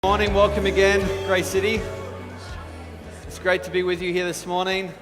Morning, welcome again, Grace City. It's great to be with you here this morning.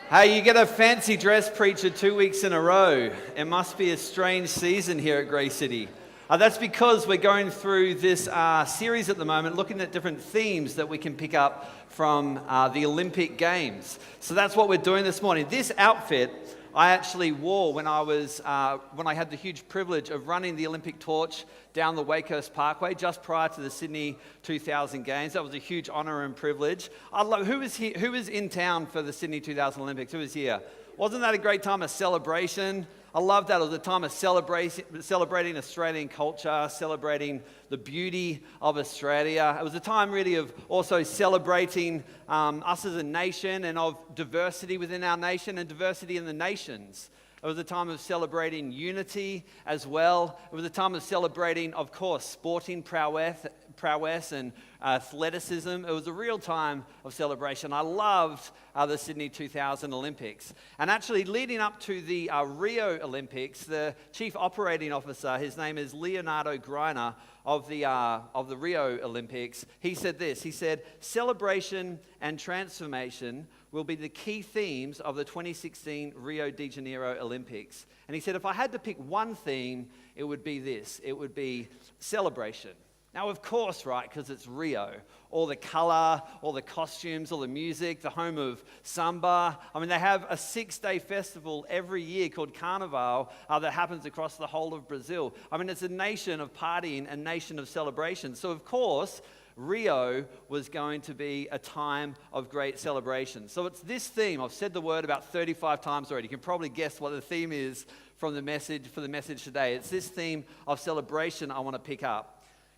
Hey, you get a fancy dress preacher 2 weeks in a row. It must be a strange season here at Grace City. That's because we're going through this series at the moment, looking at different themes that we can pick up from the Olympic Games. So that's what we're doing this morning. This outfit I actually wore when I had the huge privilege of running the Olympic torch down the Wakehurst Parkway just prior to the Sydney 2000 Games. That was a huge honour and privilege. Who was in town for the Sydney 2000 Olympics? Who was here? Wasn't that a great time of celebration? I love that. It was a time of celebrating Australian culture, celebrating the beauty of Australia. It was a time really of also celebrating us as a nation and of diversity within our nation and diversity in the nations. It was a time of celebrating unity as well. It was a time of celebrating, of course, sporting prowess and athleticism. It was a real time of celebration. I loved the Sydney 2000 Olympics. And actually, leading up to the Rio Olympics, the chief operating officer, his name is Leonardo Greiner, of the Rio Olympics, he said this. He said, "Celebration and transformation will be the key themes of the 2016 Rio de Janeiro Olympics." And he said, if I had to pick one theme, it would be this. It would be celebration. Now, of course, right, because it's Rio. All the color, all the costumes, all the music, the home of samba. I mean, they have a 6-day festival every year called Carnival that happens across the whole of Brazil. I mean, it's a nation of partying, a nation of celebration. So, of course, Rio was going to be a time of great celebration. So it's this theme. I've said the word about 35 times already. You can probably guess what the theme is from the message for the message today. It's this theme of celebration I want to pick up.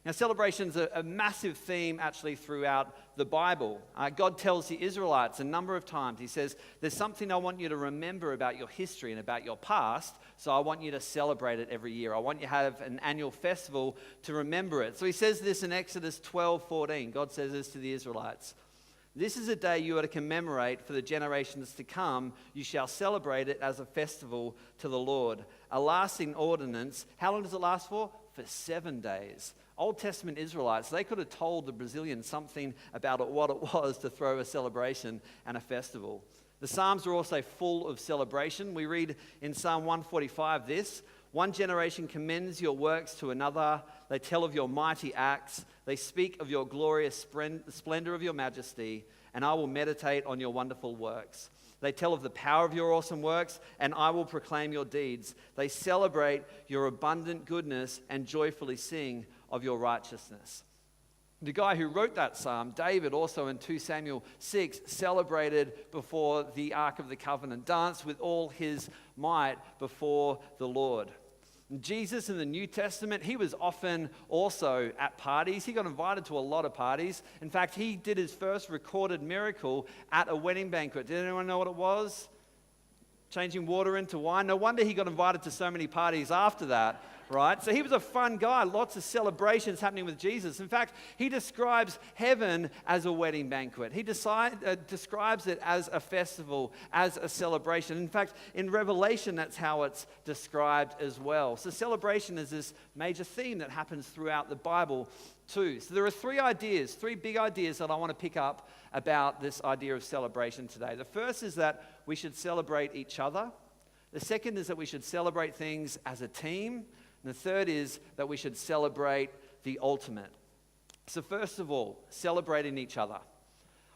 Now, celebration's a massive theme actually throughout the Bible. God tells the Israelites a number of times, he says, there's something I want you to remember about your history and about your past, so I want you to celebrate it every year. I want you to have an annual festival to remember it. So he says this in Exodus 12:14. God says this to the Israelites. "This is a day you are to commemorate for the generations to come. You shall celebrate it as a festival to the Lord. A lasting ordinance." How long does it last for? For 7 days. Old Testament Israelites, they could have told the Brazilians something about what it was to throw a celebration and a festival. The Psalms are also full of celebration. We read in Psalm 145 this, "One generation commends your works to another. They tell of your mighty acts. They speak of your glorious splendor of your majesty, and I will meditate on your wonderful works. They tell of the power of your awesome works, and I will proclaim your deeds. They celebrate your abundant goodness and joyfully sing of your righteousness." The guy who wrote that psalm, David, also in 2 Samuel 6, celebrated before the Ark of the Covenant, danced with all his might before the Lord. Jesus in the New Testament, he was often also at parties. He got invited to a lot of parties. In fact, he did his first recorded miracle at a wedding banquet. Did anyone know what it was? Changing water into wine. No wonder he got invited to so many parties after that, right? So he was a fun guy. Lots of celebrations happening with Jesus. In fact, he describes heaven as a wedding banquet. He describes it as a festival, as a celebration. In fact, in Revelation, that's how it's described as well. So celebration is this major theme that happens throughout the Bible too. So there are three big ideas that I want to pick up about this idea of celebration today. The first is that we should celebrate each other. The second is that we should celebrate things as a team. And the third is that we should celebrate the ultimate. So first of all, celebrating each other.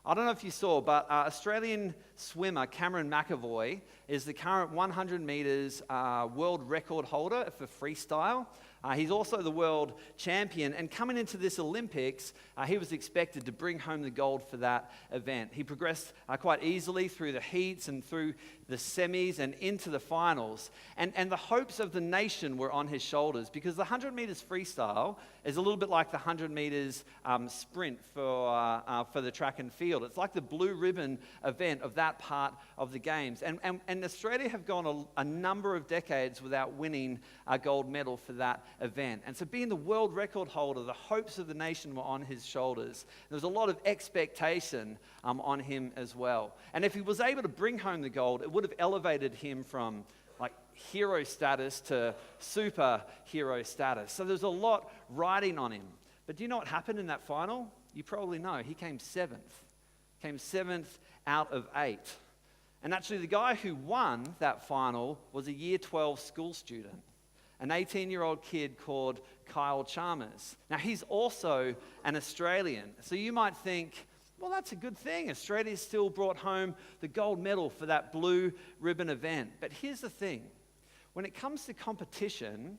I don't know if you saw, but Australian swimmer Cameron McAvoy is the current 100 meters world record holder for freestyle. He's also the world champion, and coming into this Olympics, he was expected to bring home the gold for that event. He progressed quite easily through the heats and through the semis and into the finals, and the hopes of the nation were on his shoulders, because the 100 meters freestyle is a little bit like the 100 meters sprint for the track and field. It's like the blue ribbon event of that part of the games, and Australia have gone a number of decades without winning a gold medal for that event. And so being the world record holder, the hopes of the nation were on his shoulders. There was a lot of expectation on him as well. And if he was able to bring home the gold, it would have elevated him from like hero status to superhero status. So there's a lot riding on him. But do you know what happened in that final? You probably know. He came seventh. Came seventh out of 8. And actually the guy who won that final was a year 12 school student, an 18-year-old kid called Kyle Chalmers. Now he's also an Australian. So you might think, well, that's a good thing. Australia still brought home the gold medal for that blue ribbon event. But here's the thing. When it comes to competition,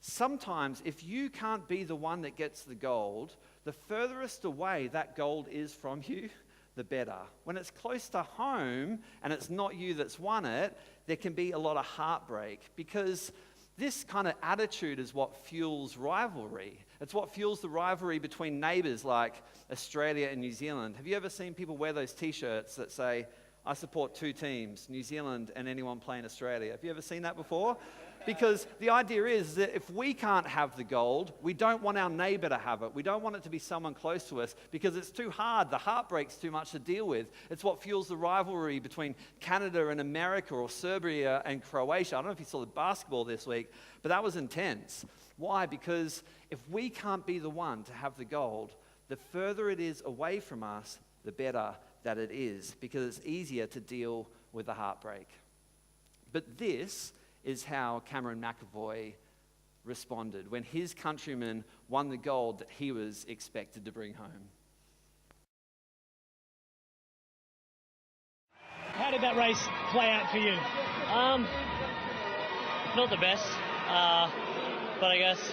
sometimes if you can't be the one that gets the gold, the furthest away that gold is from you, the better. When it's close to home and it's not you that's won it, there can be a lot of heartbreak, because this kind of attitude is what fuels rivalry. It's what fuels the rivalry between neighbours like Australia and New Zealand. Have you ever seen people wear those t-shirts that say, I support 2 teams, New Zealand and anyone playing Australia? Have you ever seen that before? Because the idea is that if we can't have the gold, we don't want our neighbour to have it. We don't want it to be someone close to us because it's too hard. The heartbreak's too much to deal with. It's what fuels the rivalry between Canada and America, or Serbia and Croatia. I don't know if you saw the basketball this week, but that was intense. Why? Because if we can't be the one to have the gold, the further it is away from us, the better that it is, because it's easier to deal with the heartbreak. But this is how Cameron McAvoy responded when his countrymen won the gold that he was expected to bring home. How did that race play out for you? Not the best, but I guess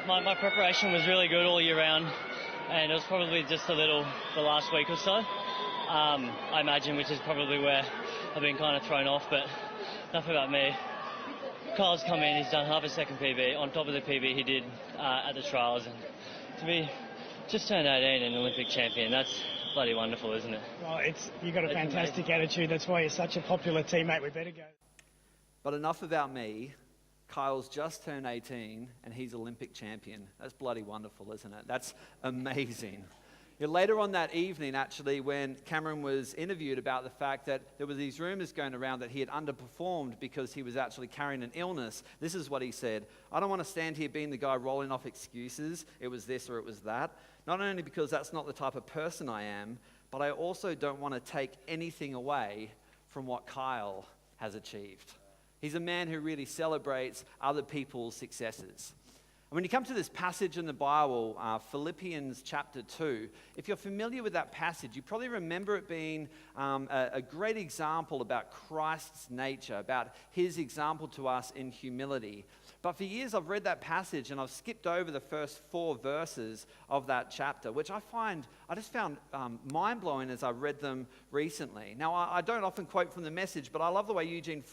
my preparation was really good all year round, and it was probably just a little the last week or so, I imagine, which is probably where I've been kind of thrown off, but enough about me. Kyle's come in, he's done half a second PB on top of the PB he did at the trials, and to be just turned 18 and Olympic champion, that's bloody wonderful, isn't it? Well, you've got a fantastic attitude. That's why you're such a popular teammate. We better go. But enough about me. Kyle's just turned 18 and he's Olympic champion. That's bloody wonderful, isn't it? That's amazing. Later on that evening, actually, when Cameron was interviewed about the fact that there were these rumors going around that he had underperformed because he was actually carrying an illness, this is what he said: I don't want to stand here being the guy rolling off excuses, it was this or it was that. Not only because that's not the type of person I am, but I also don't want to take anything away from what Kyle has achieved. He's a man who really celebrates other people's successes. And when you come to this passage in the Bible, Philippians chapter 2, if you're familiar with that passage, you probably remember it being a great example about Christ's nature, about his example to us in humility. But for years I've read that passage and I've skipped over the first 4 verses of that chapter, which I just found mind-blowing as I read them recently. Now, I don't often quote from the Message, but I love the way Eugene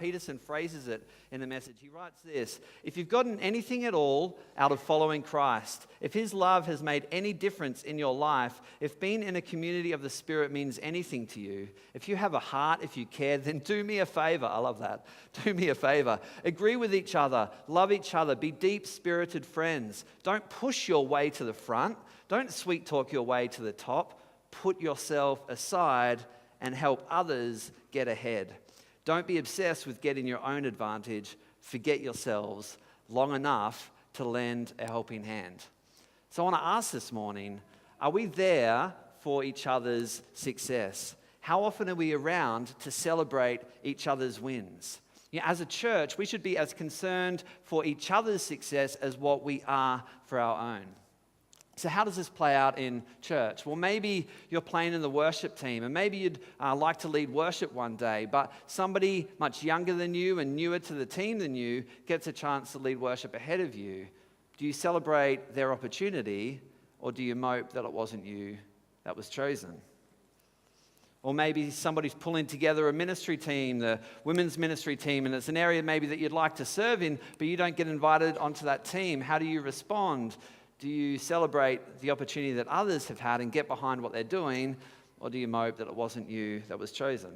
Peterson phrases it in the Message. He writes this: if you've gotten anything at all out of following Christ, if his love has made any difference in your life, if being in a community of the Spirit means anything to you, if you have a heart, if you care, then do me a favor. I love that. Do me a favor. Agree with each other. Love each other. Be deep-spirited friends. Don't push your way to the front. Don't sweet-talk your way to the top. Put yourself aside and help others get ahead. Don't be obsessed with getting your own advantage. Forget yourselves long enough to lend a helping hand. So I want to ask this morning, are we there for each other's success? How often are we around to celebrate each other's wins? As a church, we should be as concerned for each other's success as what we are for our own. So how does this play out in church? Well, maybe you're playing in the worship team, and maybe you'd like to lead worship one day, but somebody much younger than you and newer to the team than you gets a chance to lead worship ahead of you. Do you celebrate their opportunity, or do you mope that it wasn't you that was chosen? Or maybe somebody's pulling together a ministry team, the women's ministry team, and it's an area maybe that you'd like to serve in, but you don't get invited onto that team. How do you respond? Do you celebrate the opportunity that others have had and get behind what they're doing, or do you mope that it wasn't you that was chosen?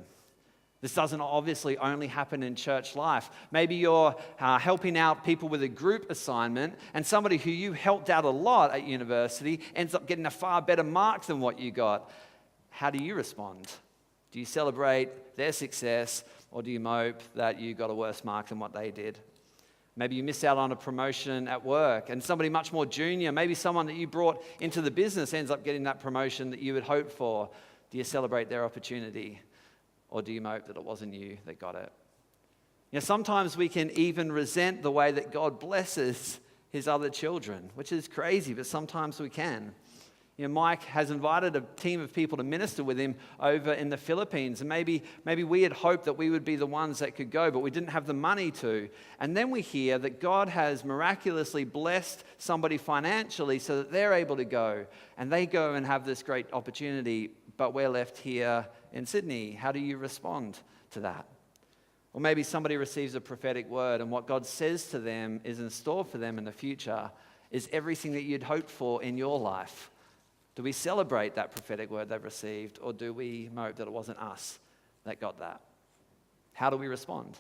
This doesn't obviously only happen in church life. Maybe you're helping out people with a group assignment, and somebody who you helped out a lot at university ends up getting a far better mark than what you got. How do you respond? Do you celebrate their success, or do you mope that you got a worse mark than what they did? Maybe you miss out on a promotion at work, and somebody much more junior, maybe someone that you brought into the business ends up getting that promotion that you had hoped for. Do you celebrate their opportunity, or do you mope that it wasn't you that got it? Sometimes we can even resent the way that God blesses his other children, which is crazy, but sometimes we can. Mike has invited a team of people to minister with him over in the Philippines, and maybe we had hoped that we would be the ones that could go, but we didn't have the money to. And then we hear that God has miraculously blessed somebody financially so that they're able to go, and they go and have this great opportunity, but we're left here in Sydney. How do you respond to that? Or maybe somebody receives a prophetic word, and what God says to them is in store for them in the future is everything that you'd hoped for in your life. Do we celebrate that prophetic word they've received, or do we mope that it wasn't us that got that? How do we respond?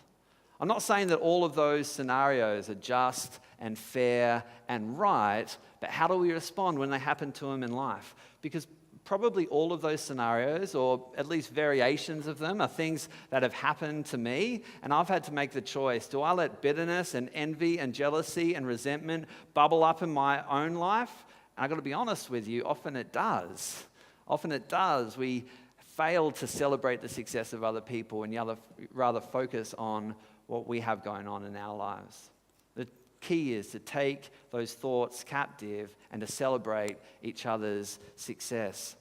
I'm not saying that all of those scenarios are just and fair and right, but how do we respond when they happen to them in life? Because probably all of those scenarios, or at least variations of them, are things that have happened to me, and I've had to make the choice. Do I let bitterness and envy and jealousy and resentment bubble up in my own life? And I've got to be honest with you, often it does. Often it does. We fail to celebrate the success of other people and rather focus on what we have going on in our lives. The key is to take those thoughts captive and to celebrate each other's success.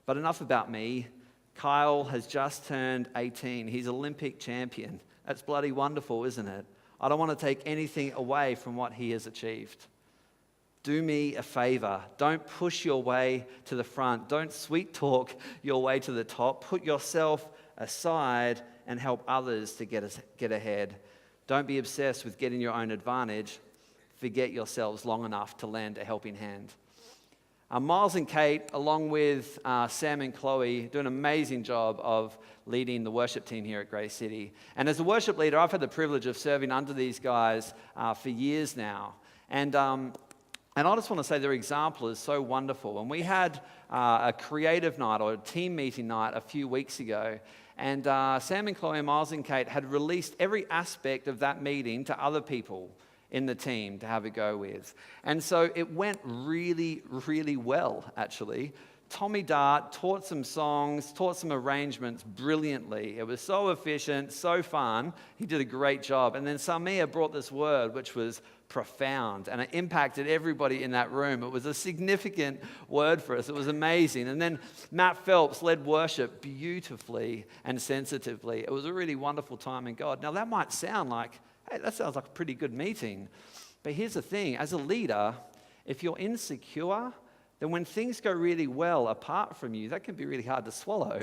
But enough about me. Kyle has just turned 18. He's Olympic champion. That's bloody wonderful, isn't it? I don't want to take anything away from what he has achieved. Do me a favor. Don't push your way to the front. Don't sweet talk your way to the top. Put yourself aside and help others to get ahead. Don't be obsessed with getting your own advantage. Forget yourselves long enough to lend a helping hand. Miles and Kate, along with Sam and Chloe, do an amazing job of leading the worship team here at Grace City. And as a worship leader, I've had the privilege of serving under these guys for years now. And I just want to say their example is so wonderful. And we had a creative night or a team meeting night a few weeks ago. And Sam and Chloe and Miles and Kate had released every aspect of that meeting to other people in the team to have a go with. And so it went really, really well, actually. Tommy Dart taught some songs, taught some arrangements brilliantly. It was so efficient, so fun. He did a great job. And then Samia brought this word, which was profound, and it impacted everybody in that room. It was a significant word for us. It was amazing. And then Matt Phelps led worship beautifully and sensitively. It was a really wonderful time in God. Now that might sound like, hey, that sounds like a pretty good meeting. But here's the thing, as a leader, if you're insecure, then when things go really well apart from you, that can be really hard to swallow.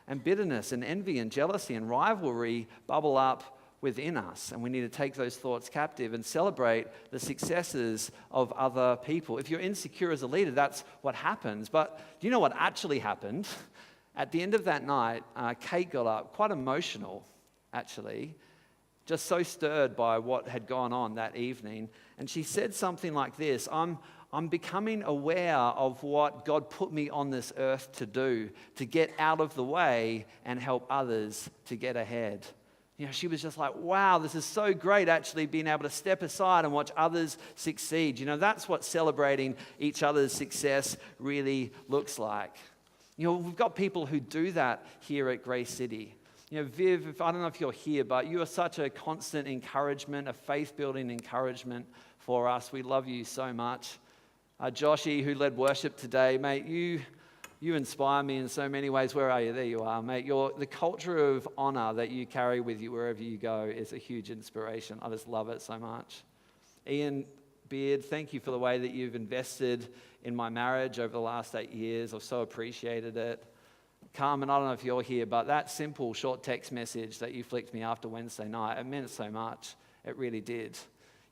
And bitterness and envy and jealousy and rivalry bubble up within us, and we need to take those thoughts captive and celebrate the successes of other people. If you're insecure as a leader, that's what happens. But do you know what actually happened? At the end of that night, Kate got up, quite emotional, actually, just so stirred by what had gone on that evening. And she said something like this: I'm becoming aware of what God put me on this earth to do, to get out of the way and help others to get ahead. She was just like, wow, this is so great, actually being able to step aside and watch others succeed. That's what celebrating each other's success really looks like. We've got people who do that here at Grace City. Viv, I don't know if you're here, but you are such a constant encouragement, a faith-building encouragement for us. We love you so much. Joshy, who led worship today, mate, you inspire me in so many ways. Where are you? There you are, mate. The culture of honor that you carry with you wherever you go is a huge inspiration. I just love it so much. Ian Beard, thank you for the way that you've invested in my marriage over the last 8 years. I've so appreciated it. Carmen, I don't know if you're here, but that simple short text message that you flicked me after Wednesday night, it meant so much. It really did.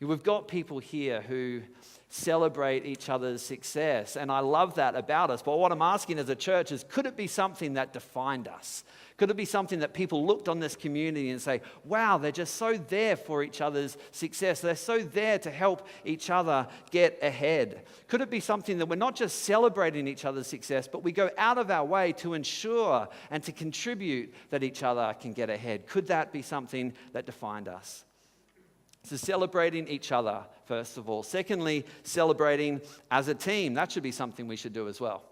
We've got people here who celebrate each other's success, and I love that about us. But what I'm asking as a church is, could it be something that defined us? Could it be something that people looked on this community and say, wow, they're just so there for each other's success. They're so there to help each other get ahead. Could it be something that we're not just celebrating each other's success, but we go out of our way to ensure and to contribute that each other can get ahead? Could that be something that defined us? So celebrating each other, first of all. Secondly, celebrating as a team. That should be something we should do as well.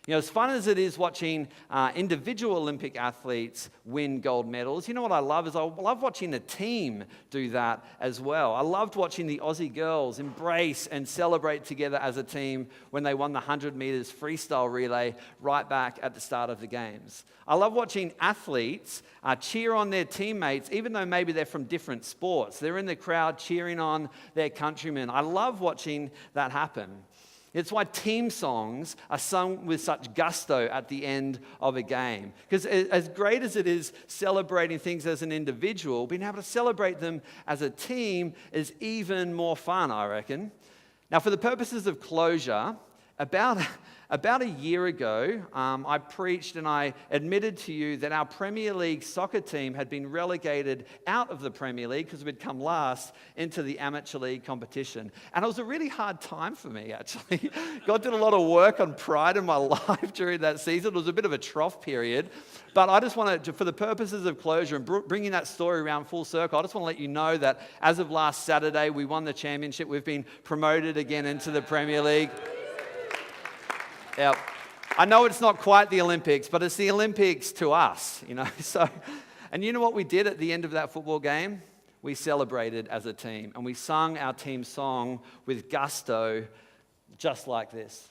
You know, as fun as it is watching individual Olympic athletes win gold medals, you know what I love is I love watching a team do that as well. I loved watching the Aussie girls embrace and celebrate together as a team when they won the 100 meters freestyle relay right back at the start of the games. I love watching athletes cheer on their teammates, even though maybe they're from different sports. They're in the crowd cheering on their countrymen. I love watching that happen. It's why team songs are sung with such gusto at the end of a game. Because as great as it is celebrating things as an individual, being able to celebrate them as a team is even more fun, I reckon. Now, for the purposes of closure, about a year ago, I preached and I admitted to you that our Premier League soccer team had been relegated out of the Premier League because we'd come last into the amateur league competition. And it was a really hard time for me, actually. God did a lot of work on pride in my life during that season. It was a bit of a trough period. But I just wanted to, for the purposes of closure and bringing that story around full circle, I just want to let you know that as of last Saturday, we won the championship. We've been promoted again into the Premier League. Yeah, I know it's not quite the Olympics, but it's the Olympics to us, you know. So, and you know what we did at the end of that football game? We celebrated as a team, and we sung our team song with gusto, just like this.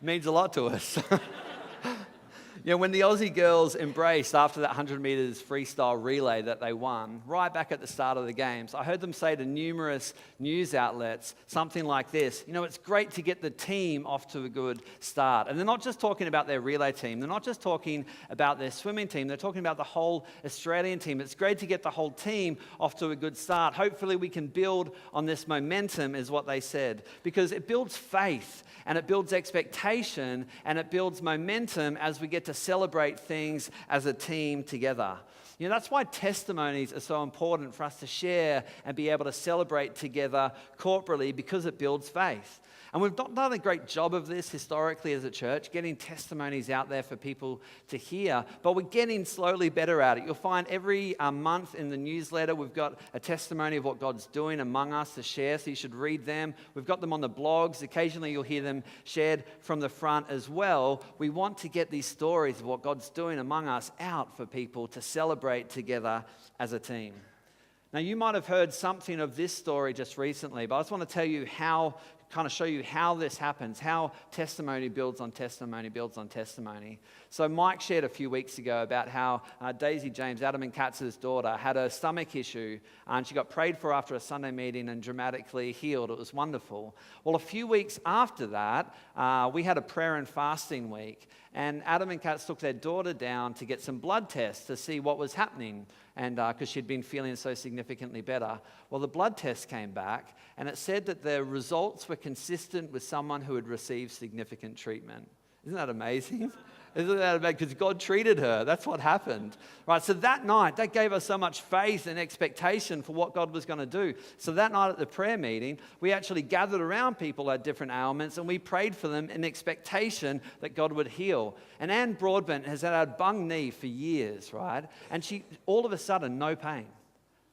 Means a lot to us. You know, when the Aussie girls embraced after that 100 meters freestyle relay that they won, right back at the start of the games, I heard them say to numerous news outlets something like this: you know, it's great to get the team off to a good start. And they're not just talking about their relay team, they're not just talking about their swimming team, they're talking about the whole Australian team. It's great to get the whole team off to a good start. Hopefully we can build on this momentum, is what they said, because it builds faith and it builds expectation and it builds momentum as we get to celebrate things as a team together. You know, that's why testimonies are so important for us to share and be able to celebrate together corporately, because it builds faith. And we've not done a great job of this historically as a church, getting testimonies out there for people to hear, but we're getting slowly better at it. You'll find every month in the newsletter, we've got a testimony of what God's doing among us to share, so you should read them. We've got them on the blogs. Occasionally you'll hear them shared from the front as well. We want to get these stories of what God's doing among us out for people to celebrate together as a team. Now, you might have heard something of this story just recently, but I just want to tell you kind of show you how this happens, how testimony builds on testimony builds on testimony. So Mike shared a few weeks ago about how Daisy James, Adam and Katz's daughter, had a stomach issue, and she got prayed for after a Sunday meeting and dramatically healed. It was wonderful. Well, a few weeks after that, we had a prayer and fasting week, and Adam and Katz took their daughter down to get some blood tests to see what was happening, and because she'd been feeling so significantly better. Well, the blood test came back, and it said that the results were consistent with someone who had received significant treatment. Isn't that amazing? Isn't that amazing? Because God treated her. That's what happened. Right, so that night, that gave us so much faith and expectation for what God was going to do. So that night at the prayer meeting, we actually gathered around people who had different ailments, and we prayed for them in expectation that God would heal. And Anne Broadbent has had a bung knee for years, right? And she, all of a sudden, no pain.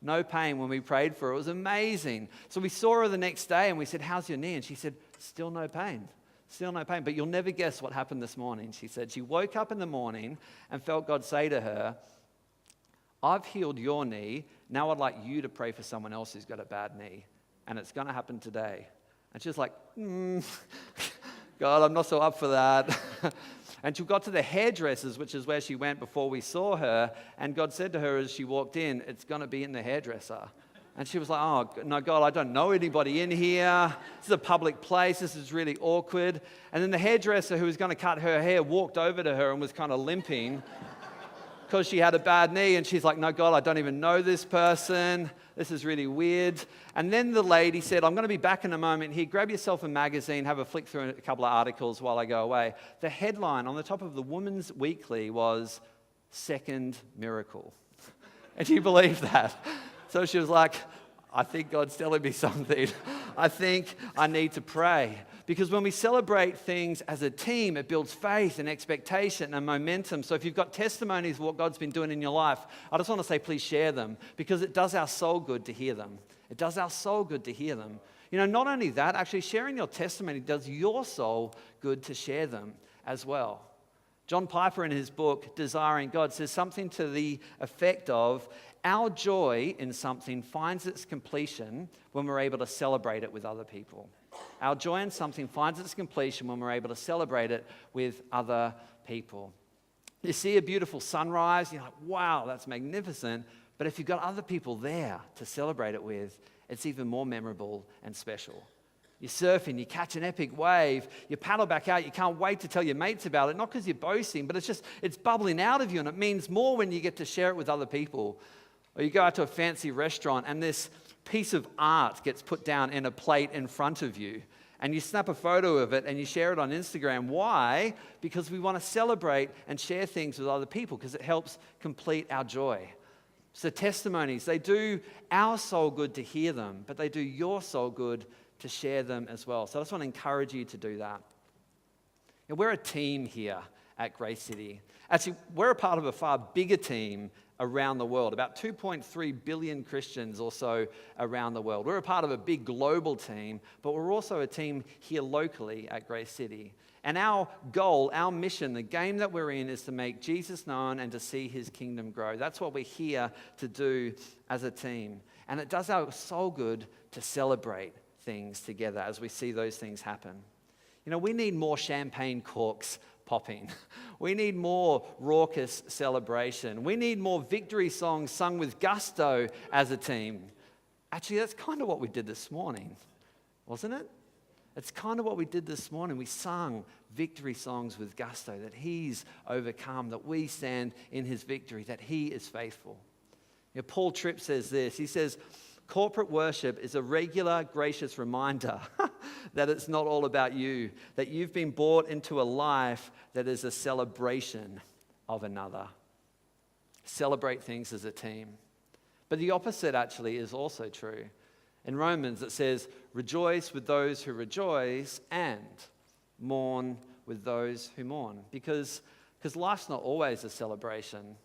No pain when we prayed for her. It was amazing. So we saw her the next day and we said, "How's your knee?" And she said, "Still no pain. Still no pain." But you'll never guess what happened this morning. She said she woke up in the morning and felt God say to her, "I've healed your knee. Now I'd like you to pray for someone else who's got a bad knee. And it's going to happen today." And she was like, "God, I'm not so up for that." And she got to the hairdressers, which is where she went before we saw her. And God said to her as she walked in, "It's going to be in the hairdresser." And she was like, "Oh, no, God, I don't know anybody in here. This is a public place. This is really awkward." And then the hairdresser who was going to cut her hair walked over to her and was kind of limping because she had a bad knee, and she's like, no, God, I don't even know this person. This is really weird. And then the lady said, I'm going to be back in a moment. Here, grab yourself a magazine, have a flick through a couple of articles while I go away. The headline on the top of the Woman's Weekly was, Second Miracle. And you believe that? So she was like, I think God's telling me something. I think I need to pray. Because when we celebrate things as a team, it builds faith and expectation and momentum. So if you've got testimonies of what God's been doing in your life, I just want to say, please share them, because it does our soul good to hear them. It does our soul good to hear them. You know, not only that, actually sharing your testimony does your soul good to share them as well. John Piper, in his book, Desiring God, says something to the effect of, our joy in something finds its completion when we're able to celebrate it with other people. Our joy in something finds its completion when we're able to celebrate it with other people. You see a beautiful sunrise, you're like, wow, that's magnificent. But if you've got other people there to celebrate it with, it's even more memorable and special. You're surfing, you catch an epic wave, you paddle back out, you can't wait to tell your mates about it, not because you're boasting, but it's bubbling out of you, and it means more when you get to share it with other people. Or you go out to a fancy restaurant and this piece of art gets put down in a plate in front of you, and you snap a photo of it and you share it on Instagram. Why? Because we want to celebrate and share things with other people, because it helps complete our joy. So testimonies, they do our soul good to hear them, but they do your soul good to share them as well. So I just want to encourage you to do that. We're a team here at Grace City. Actually, we're a part of a far bigger team around the world, about 2.3 billion Christians or so around the world. We're a part of a big global team, but we're also a team here locally at Grace City. And our goal, our mission, the game that we're in is to make Jesus known and to see his kingdom grow. That's what we're here to do as a team. And it does our soul good to celebrate things together as we see those things happen. You know, we need more champagne corks popping. We need more raucous celebration. We need more victory songs sung with gusto as a team. Actually, that's kind of what we did this morning, wasn't it? It's kind of what we did this morning. We sung victory songs with gusto, that he's overcome, that we stand in his victory, that he is faithful. You know, Paul Tripp says this. He says, corporate worship is a regular, gracious reminder that it's not all about you, that you've been brought into a life that is a celebration of another. Celebrate things as a team. But the opposite actually is also true. In Romans it says, rejoice with those who rejoice and mourn with those who mourn. Because life's not always a celebration.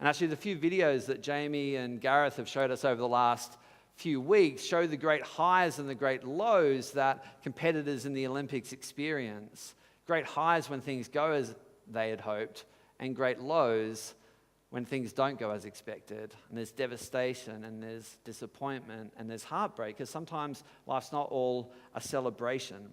And actually the few videos that Jamie and Gareth have showed us over the last few weeks show the great highs and the great lows that competitors in the Olympics experience. Great highs when things go as they had hoped, and great lows when things don't go as expected. And there's devastation, and there's disappointment, and there's heartbreak, because sometimes life's not all a celebration.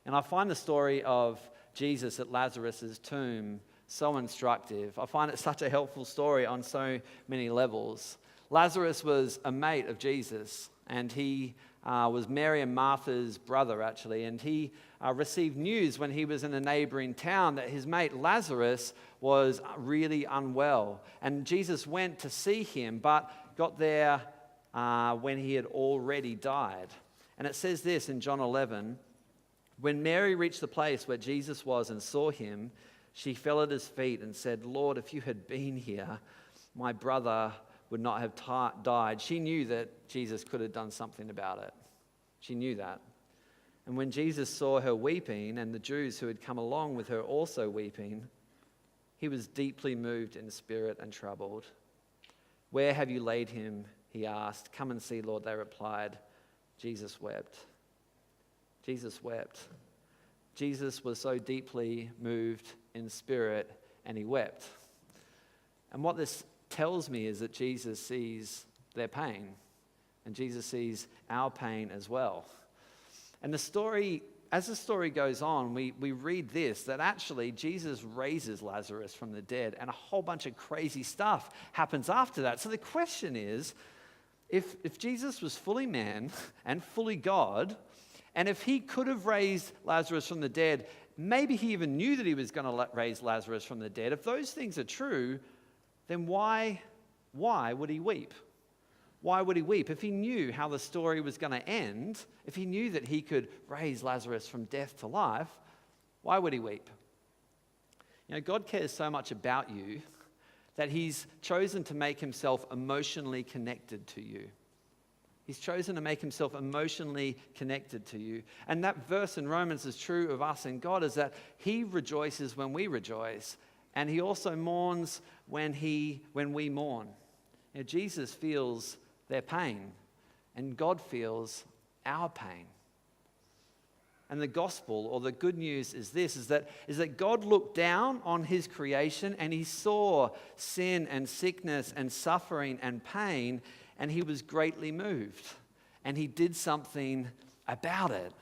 And I find the story of Jesus at Lazarus' tomb so instructive. I find it such a helpful story on so many levels. Lazarus was a mate of Jesus, and he was Mary and Martha's brother, actually, and he received news when he was in a neighboring town that his mate Lazarus was really unwell. And Jesus went to see him, but got there when he had already died. And it says this in John 11, when Mary reached the place where Jesus was and saw him, she fell at his feet and said, Lord, if you had been here, my brother would not have died. She knew that Jesus could have done something about it. She knew that. And when Jesus saw her weeping, and the Jews who had come along with her also weeping, he was deeply moved in spirit and troubled. Where have you laid him? He asked. Come and see, Lord, they replied. Jesus wept. Jesus wept. Jesus was so deeply moved in spirit, and he wept. And what this tells me is that Jesus sees their pain, and Jesus sees our pain as well. And the story, as the story goes on, we read this, that actually Jesus raises Lazarus from the dead, and a whole bunch of crazy stuff happens after that. So the question is, if Jesus was fully man and fully God, and if he could have raised Lazarus from the dead, maybe he even knew that he was going to raise Lazarus from the dead. If those things are true, then why would he weep? Why would he weep? If he knew how the story was going to end, if he knew that he could raise Lazarus from death to life, why would he weep? You know, God cares so much about you that he's chosen to make himself emotionally connected to you. He's chosen to make himself emotionally connected to you. And that verse in Romans is true of us and God, is that he rejoices when we rejoice, and he also mourns when we mourn. You know, Jesus feels their pain, and God feels our pain. And the gospel, or the good news, is this, is that God looked down on his creation and he saw sin and sickness and suffering and pain, and he was greatly moved. And he did something about it.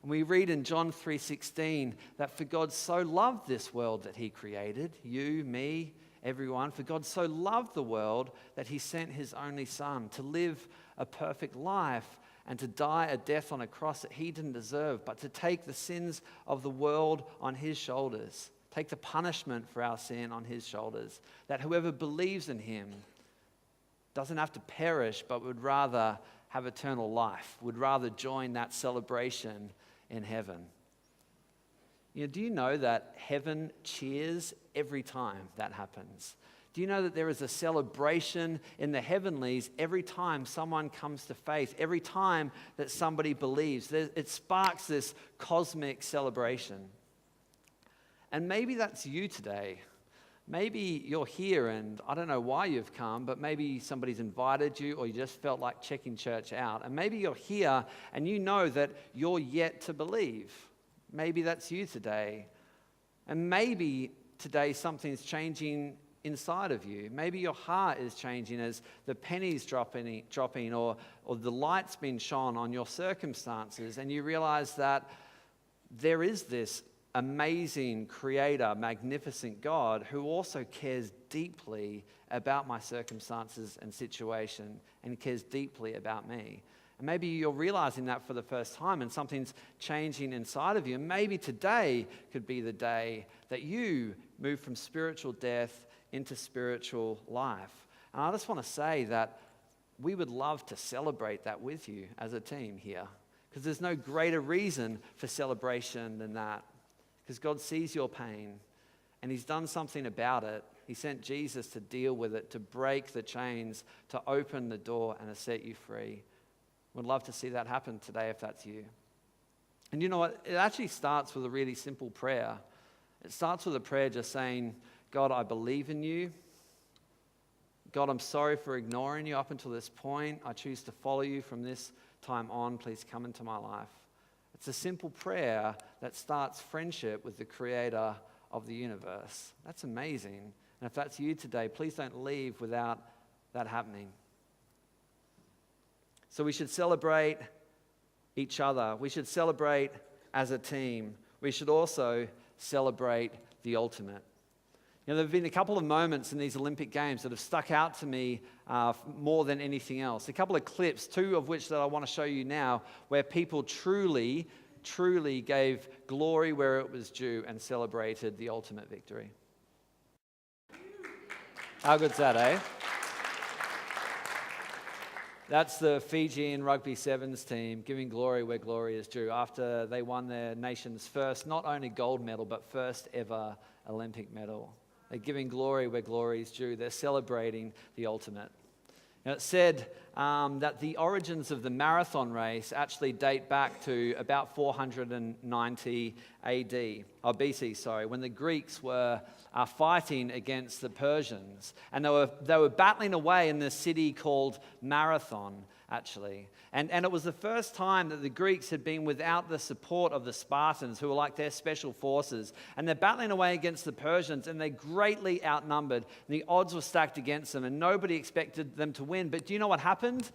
And we read in John 3:16 that for God so loved this world that he created, you, me, everyone, for God so loved the world that he sent his only son to live a perfect life and to die a death on a cross that he didn't deserve, but to take the sins of the world on his shoulders, take the punishment for our sin on his shoulders, that whoever believes in him doesn't have to perish, but would rather have eternal life, would rather join that celebration in heaven. You know, do you know that heaven cheers every time that happens? Do you know that there is a celebration in the heavenlies every time someone comes to faith, every time that somebody believes? It sparks this cosmic celebration. And maybe that's you today. Maybe you're here and I don't know why you've come, but maybe somebody's invited you or you just felt like checking church out. And maybe you're here and you know that you're yet to believe. Maybe that's you today. And maybe today something's changing inside of you. Maybe your heart is changing as the pennies dropping or the light's been shone on your circumstances, and you realize that there is this amazing creator, magnificent God who also cares deeply about my circumstances and situation and cares deeply about me. And maybe you're realizing that for the first time and something's changing inside of you. And maybe today could be the day that you move from spiritual death into spiritual life. And I just want to say that we would love to celebrate that with you as a team here, because there's no greater reason for celebration than that. Because God sees your pain and he's done something about it. He sent Jesus to deal with it, to break the chains, to open the door and to set you free. We'd love to see that happen today if that's you. And you know what? It actually starts with a really simple prayer. It starts with a prayer just saying, God, I believe in you. God, I'm sorry for ignoring you up until this point. I choose to follow you from this time on. Please come into my life. It's a simple prayer that starts friendship with the creator of the universe. That's amazing. And if that's you today, please don't leave without that happening. So we should celebrate each other. We should celebrate as a team. We should also celebrate the ultimate. You know, there have been a couple of moments in these Olympic Games that have stuck out to me more than anything else. A couple of clips, two of which that I want to show you now, where people truly gave glory where it was due and celebrated the ultimate victory. How good's that, eh? That's the Fijian Rugby Sevens team giving glory where glory is due after they won their nation's first, not only gold medal, but first ever Olympic medal. They're giving glory where glory is due. They're celebrating the ultimate. Now, it's said that the origins of the marathon race actually date back to about 490 BC, when the Greeks were fighting against the Persians. And they were battling away in this city called Marathon, actually. And it was the first time that the Greeks had been without the support of the Spartans, who were like their special forces. And they're battling away against the Persians, and they're greatly outnumbered. And the odds were stacked against them, and nobody expected them to win. But do you know what happened?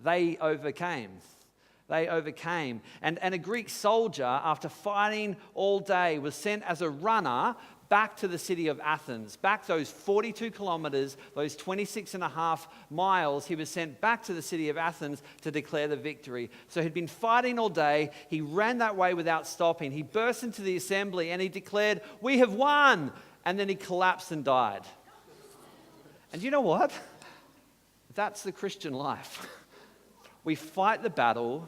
They overcame. They overcame. And a Greek soldier, after fighting all day, was sent as a runner back to the city of Athens, back those 42 kilometers, those 26 and a half miles. He was sent back to the city of Athens to declare the victory. So he'd been fighting all day. He ran that way without stopping. He burst into the assembly and he declared, "We have won!" And then he collapsed and died. And you know what? That's the Christian life. We fight the battle,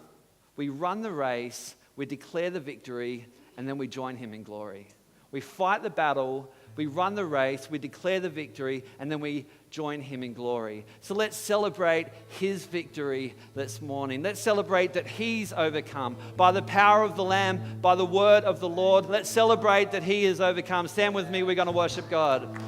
we run the race, we declare the victory, and then we join him in glory. We fight the battle, we run the race, we declare the victory, and then we join him in glory. So let's celebrate his victory this morning. Let's celebrate that he's overcome by the power of the Lamb, by the word of the Lord. Let's celebrate that he is overcome. Stand with me, we're going to worship God.